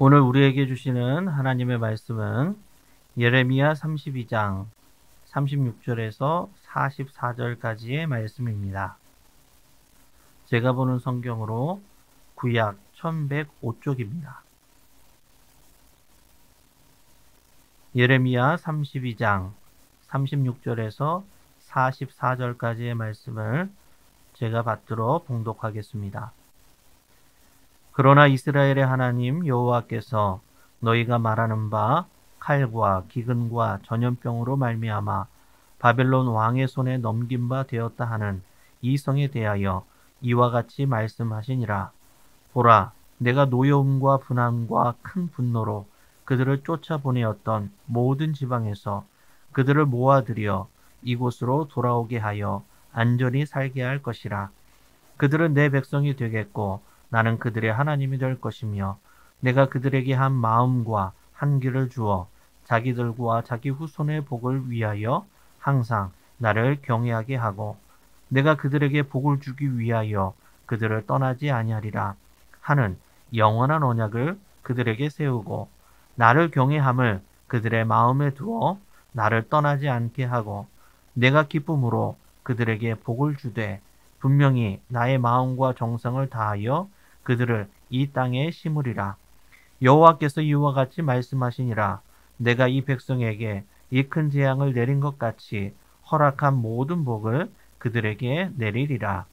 오늘 우리에게 주시는 하나님의 말씀은 예레미야 32장 36절에서 44절까지의 말씀입니다. 제가 보는 성경으로 구약 1105쪽입니다. 예레미야 32장 36절에서 44절까지의 말씀을 제가 받들어 봉독하겠습니다. 그러나 이스라엘의 하나님 여호와께서 너희가 말하는 바 칼과 기근과 전염병으로 말미암아 바벨론 왕의 손에 넘긴 바 되었다 하는 이 성에 대하여 이와 같이 말씀하시니라. 보라, 내가 노여움과 분함과 큰 분노로 그들을 쫓아보내었던 모든 지방에서 그들을 모아들여 이곳으로 돌아오게 하여 안전히 살게 할 것이라. 그들은 내 백성이 되겠고 나는 그들의 하나님이 될 것이며 내가 그들에게 한 마음과 한 길을 주어 자기들과 자기 후손의 복을 위하여 항상 나를 경외하게 하고 내가 그들에게 복을 주기 위하여 그들을 떠나지 아니하리라 하는 영원한 언약을 그들에게 세우고 나를 경외함을 그들의 마음에 두어 나를 떠나지 않게 하고 내가 기쁨으로 그들에게 복을 주되 분명히 나의 마음과 정성을 다하여 그들을 이 땅에 심으리라. 여호와께서 이와 같이 말씀하시니라. 내가 이 백성에게 이 큰 재앙을 내린 것 같이 허락한 모든 복을 그들에게 내리리라.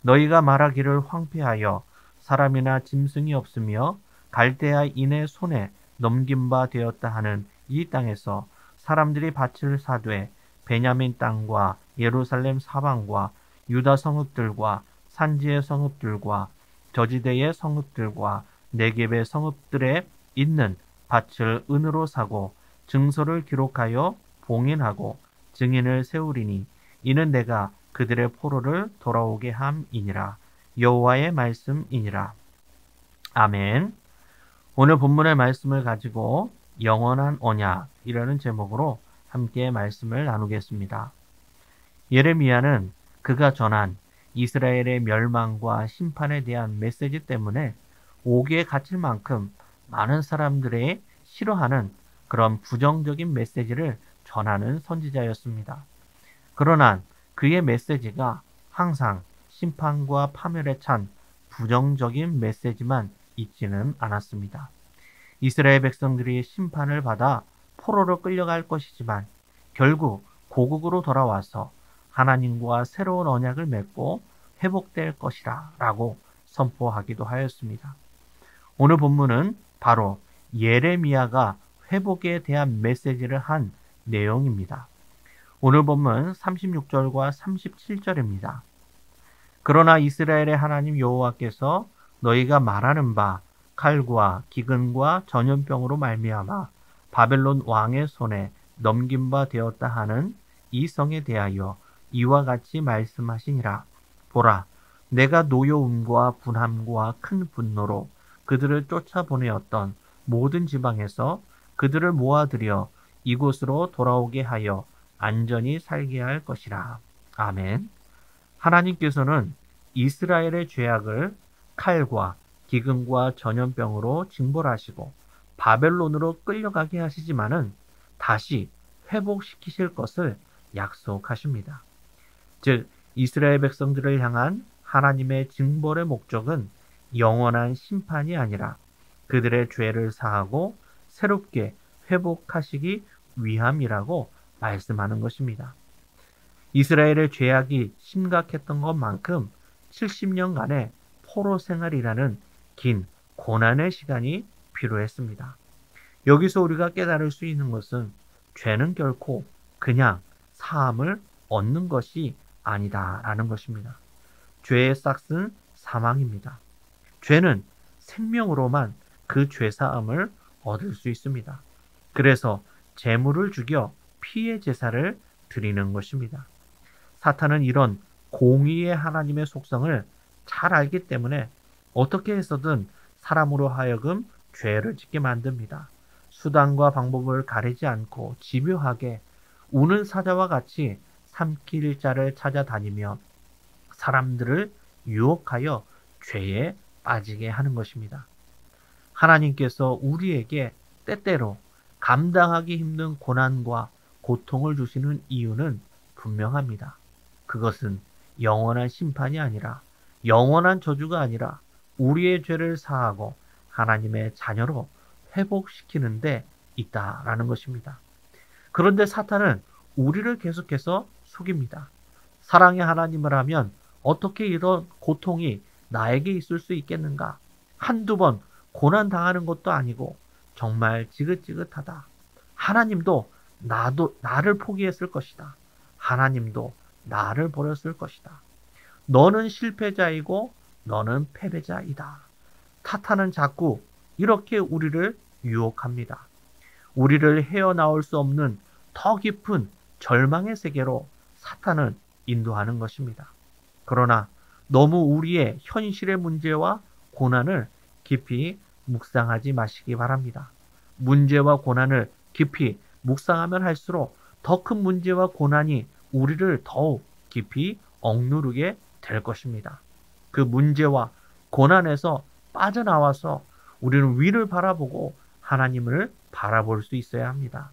너희가 말하기를 황폐하여 사람이나 짐승이 없으며 갈대아인의 손에 넘긴 바 되었다 하는 이 땅에서 사람들이 밭을 사되 베냐민 땅과 예루살렘 사방과 유다 성읍들과 산지의 성읍들과 저지대의 성읍들과 네겝의 성읍들에 있는 밭을 은으로 사고 증서를 기록하여 봉인하고 증인을 세우리니 이는 내가 그들의 포로를 돌아오게 함이니라. 여호와의 말씀이니라. 아멘. 오늘 본문의 말씀을 가지고 영원한 언약이라는 제목으로 함께 말씀을 나누겠습니다. 예레미야는 그가 전한 이스라엘의 멸망과 심판에 대한 메시지 때문에 옥에 갇힐 만큼 많은 사람들이 싫어하는 그런 부정적인 메시지를 전하는 선지자였습니다. 그러나 그의 메시지가 항상 심판과 파멸에 찬 부정적인 메시지만 있지는 않았습니다. 이스라엘 백성들이 심판을 받아 포로로 끌려갈 것이지만 결국 고국으로 돌아와서 하나님과 새로운 언약을 맺고 회복될 것이라 라고 선포하기도 하였습니다. 오늘 본문은 바로 예레미야가 회복에 대한 메시지를 한 내용입니다. 오늘 본문 36절과 37절입니다. 그러나 이스라엘의 하나님 여호와께서 너희가 말하는 바 칼과 기근과 전염병으로 말미암아 바벨론 왕의 손에 넘긴 바 되었다 하는 이 성에 대하여 이와 같이 말씀하시니라. 보라, 내가 노여움과 분함과 큰 분노로 그들을 쫓아보내었던 모든 지방에서 그들을 모아들여 이곳으로 돌아오게 하여 안전히 살게 할 것이라. 아멘. 하나님께서는 이스라엘의 죄악을 칼과 기근과 전염병으로 징벌하시고 바벨론으로 끌려가게 하시지만은 다시 회복시키실 것을 약속하십니다. 즉 이스라엘 백성들을 향한 하나님의 징벌의 목적은 영원한 심판이 아니라 그들의 죄를 사하고 새롭게 회복하시기 위함이라고 말씀하는 것입니다. 이스라엘의 죄악이 심각했던 것만큼 70년간의 포로 생활이라는 긴 고난의 시간이 필요했습니다. 여기서 우리가 깨달을 수 있는 것은 죄는 결코 그냥 사함을 얻는 것이 아니다라는 것입니다. 죄의 싹은 사망입니다. 죄는 생명으로만 그 죄사함을 얻을 수 있습니다. 그래서 제물을 죽여 피의 제사를 드리는 것입니다. 사탄은 이런 공의의 하나님의 속성을 잘 알기 때문에 어떻게 해서든 사람으로 하여금 죄를 짓게 만듭니다. 수단과 방법을 가리지 않고 집요하게 우는 사자와 같이 삼킬 자를 찾아다니며 사람들을 유혹하여 죄에 빠지게 하는 것입니다. 하나님께서 우리에게 때때로 감당하기 힘든 고난과 고통을 주시는 이유는 분명합니다. 그것은 영원한 심판이 아니라, 영원한 저주가 아니라 우리의 죄를 사하고 하나님의 자녀로 회복시키는 데 있다라는 것입니다. 그런데 사탄은 우리를 계속해서 속입니다. 사랑의 하나님을 하면 어떻게 이런 고통이 나에게 있을 수 있겠는가? 한두 번 고난 당하는 것도 아니고 정말 지긋지긋하다. 하나님도 나를 포기했을 것이다. 하나님도 나를 버렸을 것이다. 너는 실패자이고 너는 패배자이다. 사탄은 자꾸 이렇게 우리를 유혹합니다. 우리를 헤어나올 수 없는 더 깊은 절망의 세계로 사탄은 인도하는 것입니다. 그러나 너무 우리의 현실의 문제와 고난을 깊이 묵상하지 마시기 바랍니다. 문제와 고난을 깊이 묵상하면 할수록 더 큰 문제와 고난이 우리를 더욱 깊이 억누르게 될 것입니다. 그 문제와 고난에서 빠져나와서 우리는 위를 바라보고 하나님을 바라볼 수 있어야 합니다.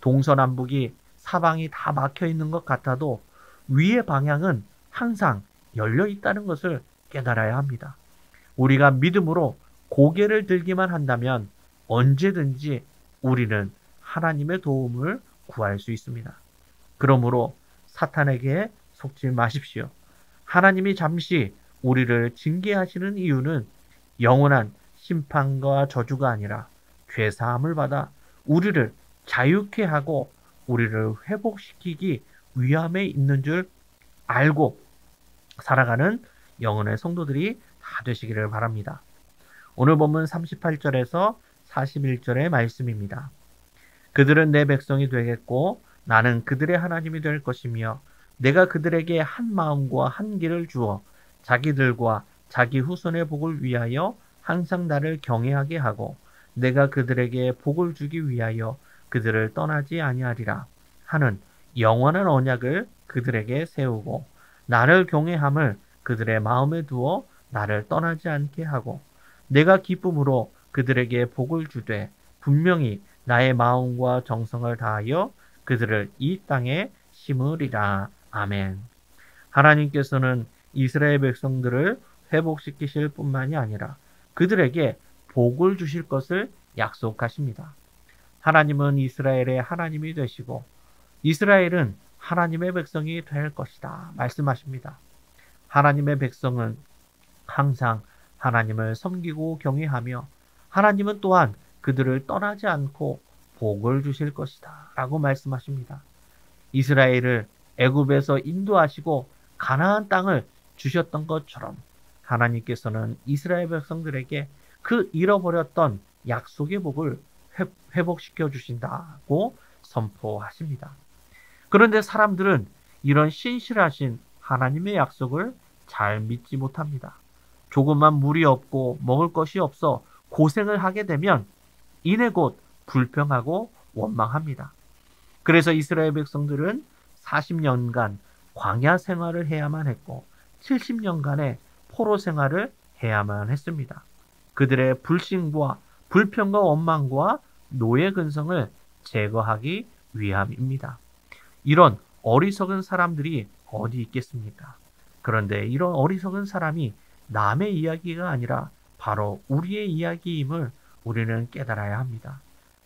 동서남북이 사방이 다 막혀 있는 것 같아도 위의 방향은 항상 열려 있다는 것을 깨달아야 합니다. 우리가 믿음으로 고개를 들기만 한다면 언제든지 우리는 하나님의 도움을 구할 수 있습니다. 그러므로 사탄에게 속지 마십시오. 하나님이 잠시 우리를 징계하시는 이유는 영원한 심판과 저주가 아니라 죄사함을 받아 우리를 자유케 하고 우리를 회복시키기 위함에 있는 줄 알고 살아가는 영혼의 성도들이 다 되시기를 바랍니다. 오늘 본문 38절에서 41절의 말씀입니다. 그들은 내 백성이 되겠고 나는 그들의 하나님이 될 것이며 내가 그들에게 한 마음과 한 길을 주어 자기들과 자기 후손의 복을 위하여 항상 나를 경외하게 하고 내가 그들에게 복을 주기 위하여 그들을 떠나지 아니하리라 하는 영원한 언약을 그들에게 세우고 나를 경외함을 그들의 마음에 두어 나를 떠나지 않게 하고 내가 기쁨으로 그들에게 복을 주되 분명히 나의 마음과 정성을 다하여 그들을 이 땅에 심으리라. 아멘. 하나님께서는 이스라엘 백성들을 회복시키실 뿐만이 아니라 그들에게 복을 주실 것을 약속하십니다. 하나님은 이스라엘의 하나님이 되시고 이스라엘은 하나님의 백성이 될 것이다 말씀하십니다. 하나님의 백성은 항상 하나님을 섬기고 경외하며 하나님은 또한 그들을 떠나지 않고 복을 주실 것이다 라고 말씀하십니다. 이스라엘을 애굽에서 인도하시고 가나안 땅을 주셨던 것처럼 하나님께서는 이스라엘 백성들에게 그 잃어버렸던 약속의 복을 회복시켜 주신다고 선포하십니다. 그런데 사람들은 이런 신실하신 하나님의 약속을 잘 믿지 못합니다. 조금만 물이 없고 먹을 것이 없어 고생을 하게 되면 이내 곧 불평하고 원망합니다. 그래서 이스라엘 백성들은 40년간 광야 생활을 해야만 했고 70년간의 포로 생활을 해야만 했습니다. 그들의 불신과 불평과 원망과 노예 근성을 제거하기 위함입니다. 이런 어리석은 사람들이 어디 있겠습니까? 그런데 이런 어리석은 사람이 남의 이야기가 아니라 바로 우리의 이야기임을 우리는 깨달아야 합니다.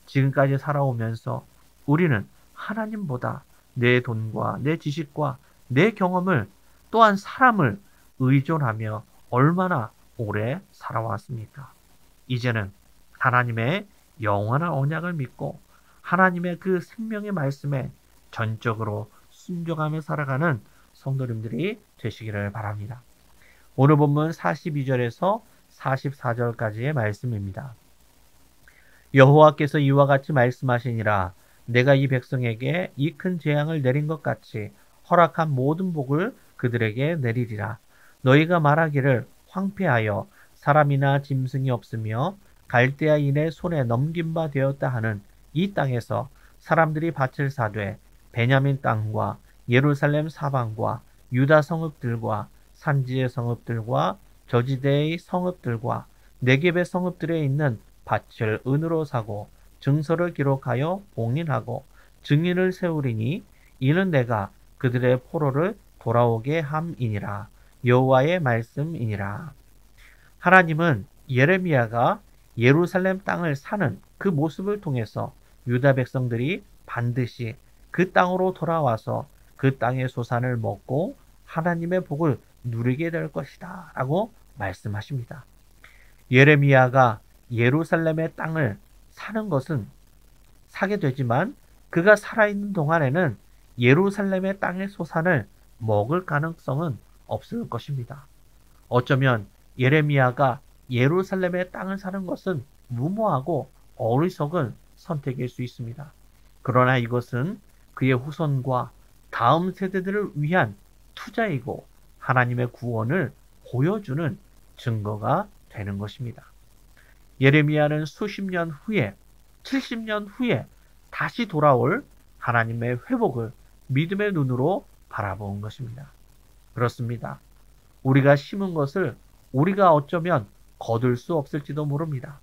지금까지 살아오면서 우리는 하나님보다 내 돈과 내 지식과 내 경험을 또한 사람을 의존하며 얼마나 오래 살아왔습니까? 이제는 하나님의 영원한 언약을 믿고 하나님의 그 생명의 말씀에 전적으로 순종하며 살아가는 성도님들이 되시기를 바랍니다. 오늘 본문 42절에서 44절까지의 말씀입니다. 여호와께서 이와 같이 말씀하시니라. 내가 이 백성에게 이 큰 재앙을 내린 것 같이 허락한 모든 복을 그들에게 내리리라. 너희가 말하기를 황폐하여 사람이나 짐승이 없으며 갈대아인의 손에 넘긴 바 되었다 하는 이 땅에서 사람들이 밭을 사되 베냐민 땅과 예루살렘 사방과 유다 성읍들과 산지의 성읍들과 저지대의 성읍들과 네겝의 성읍들에 있는 밭을 은으로 사고 증서를 기록하여 봉인하고 증인을 세우리니 이는 내가 그들의 포로를 돌아오게 함이니라. 여호와의 말씀이니라. 하나님은 예레미야가 예루살렘 땅을 사는 그 모습을 통해서 유다 백성들이 반드시 그 땅으로 돌아와서 그 땅의 소산을 먹고 하나님의 복을 누리게 될 것이다 라고 말씀하십니다. 예레미야가 예루살렘의 땅을 사는 것은 사게 되지만 그가 살아있는 동안에는 예루살렘의 땅의 소산을 먹을 가능성은 없을 것입니다. 어쩌면 예레미야가 예루살렘의 땅을 사는 것은 무모하고 어리석은 선택일 수 있습니다. 그러나 이것은 그의 후손과 다음 세대들을 위한 투자이고 하나님의 구원을 보여주는 증거가 되는 것입니다. 예레미야는 수십 년 후에 70년 후에 다시 돌아올 하나님의 회복을 믿음의 눈으로 바라본 것입니다. 그렇습니다. 우리가 심은 것을 우리가 어쩌면 거둘 수 없을지도 모릅니다.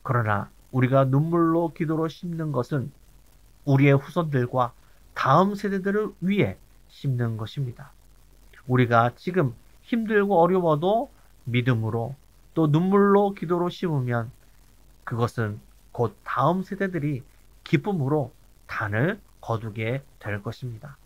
그러나 우리가 눈물로 기도로 심는 것은 우리의 후손들과 다음 세대들을 위해 심는 것입니다. 우리가 지금 힘들고 어려워도 믿음으로 또 눈물로 기도로 심으면 그것은 곧 다음 세대들이 기쁨으로 단을 거두게 될 것입니다.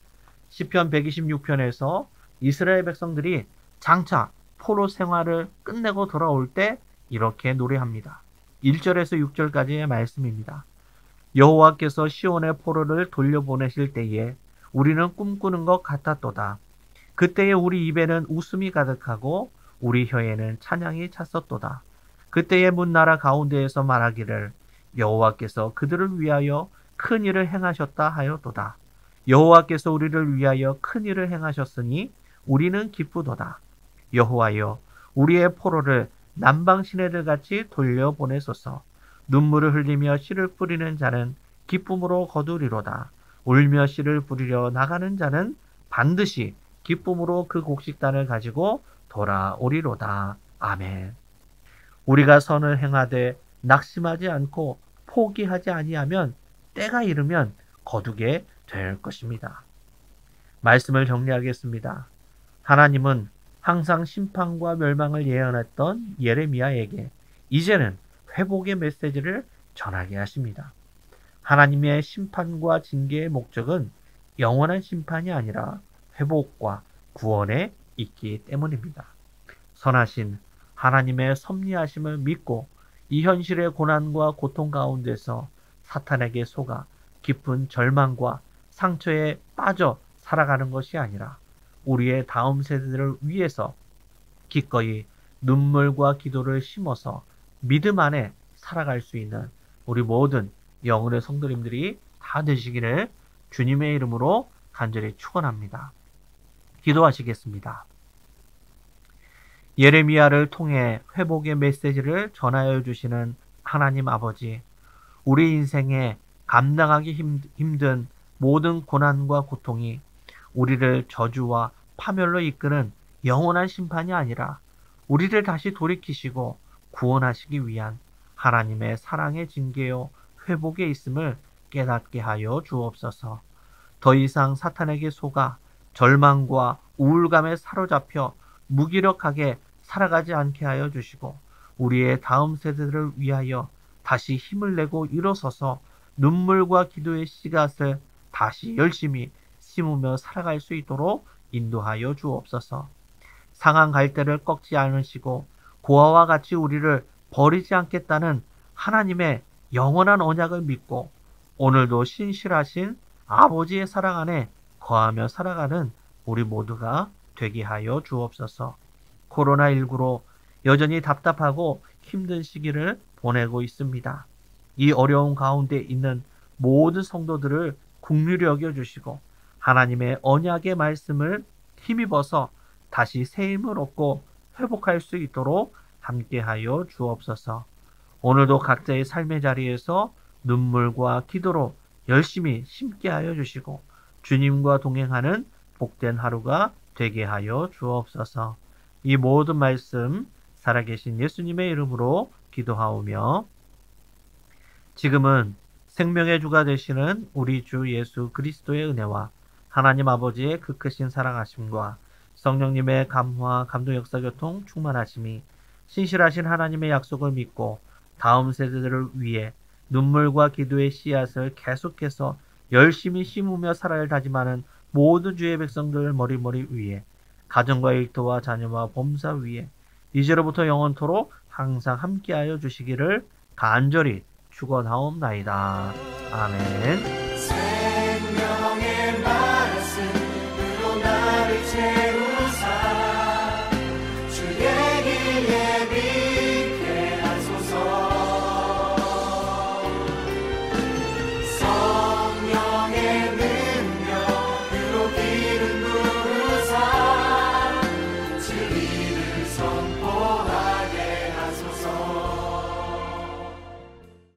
시편 126편에서 이스라엘 백성들이 장차 포로 생활을 끝내고 돌아올 때 이렇게 노래합니다. 1절에서 6절까지의 말씀입니다. 여호와께서 시온의 포로를 돌려보내실 때에 우리는 꿈꾸는 것 같았도다. 그때에 우리 입에는 웃음이 가득하고 우리 혀에는 찬양이 찼었도다. 그때에 문나라 가운데에서 말하기를 여호와께서 그들을 위하여 큰 일을 행하셨다 하였도다. 여호와께서 우리를 위하여 큰 일을 행하셨으니 우리는 기쁘도다. 여호와여 우리의 포로를 남방 시내들 같이 돌려보내소서. 눈물을 흘리며 씨를 뿌리는 자는 기쁨으로 거두리로다. 울며 씨를 뿌리려 나가는 자는 반드시 기쁨으로 그 곡식단을 가지고 돌아오리로다. 아멘. 우리가 선을 행하되 낙심하지 않고 포기하지 아니하면 때가 이르면 거두게 될 것입니다. 말씀을 정리하겠습니다. 하나님은 항상 심판과 멸망을 예언했던 예레미야에게 이제는 회복의 메시지를 전하게 하십니다. 하나님의 심판과 징계의 목적은 영원한 심판이 아니라 회복과 구원에 있기 때문입니다. 선하신 하나님의 섭리하심을 믿고 이 현실의 고난과 고통 가운데서 사탄에게 속아 깊은 절망과 상처에 빠져 살아가는 것이 아니라 우리의 다음 세대들을 위해서 기꺼이 눈물과 기도를 심어서 믿음 안에 살아갈 수 있는 우리 모든 영혼의 성도님들이 다 되시기를 주님의 이름으로 간절히 축원합니다. 기도하시겠습니다. 예레미야를 통해 회복의 메시지를 전하여 주시는 하나님 아버지, 우리 인생에 감당하기 힘든 모든 고난과 고통이 우리를 저주와 파멸로 이끄는 영원한 심판이 아니라 우리를 다시 돌이키시고 구원하시기 위한 하나님의 사랑의 징계요 회복에 있음을 깨닫게 하여 주옵소서. 더 이상 사탄에게 속아 절망과 우울감에 사로잡혀 무기력하게 살아가지 않게 하여 주시고 우리의 다음 세대들을 위하여 다시 힘을 내고 일어서서 눈물과 기도의 씨앗을 다시 열심히 심으며 살아갈 수 있도록 인도하여 주옵소서. 상한 갈대를 꺾지 않으시고 고아와 같이 우리를 버리지 않겠다는 하나님의 영원한 언약을 믿고 오늘도 신실하신 아버지의 사랑 안에 거하며 살아가는 우리 모두가 되게 하여 주옵소서. 코로나19로 여전히 답답하고 힘든 시기를 보내고 있습니다. 이 어려운 가운데 있는 모든 성도들을 긍휼히 여겨주시고 하나님의 언약의 말씀을 힘입어서 다시 새 힘을 얻고 회복할 수 있도록 함께하여 주옵소서. 오늘도 각자의 삶의 자리에서 눈물과 기도로 열심히 심게 하여 주시고 주님과 동행하는 복된 하루가 되게 하여 주옵소서. 이 모든 말씀 살아계신 예수님의 이름으로 기도하오며 지금은 생명의 주가 되시는 우리 주 예수 그리스도의 은혜와 하나님 아버지의 그 크신 사랑하심과 성령님의 감화, 감동, 역사, 교통, 충만하심이 신실하신 하나님의 약속을 믿고 다음 세대들을 위해 눈물과 기도의 씨앗을 계속해서 열심히 심으며 살아야 다짐하는 모든 주의 백성들 머리머리 위에 가정과 일터와 자녀와 범사 위에 이제로부터 영원토록 항상 함께하여 주시기를 간절히 축원하옵나이다. 아멘.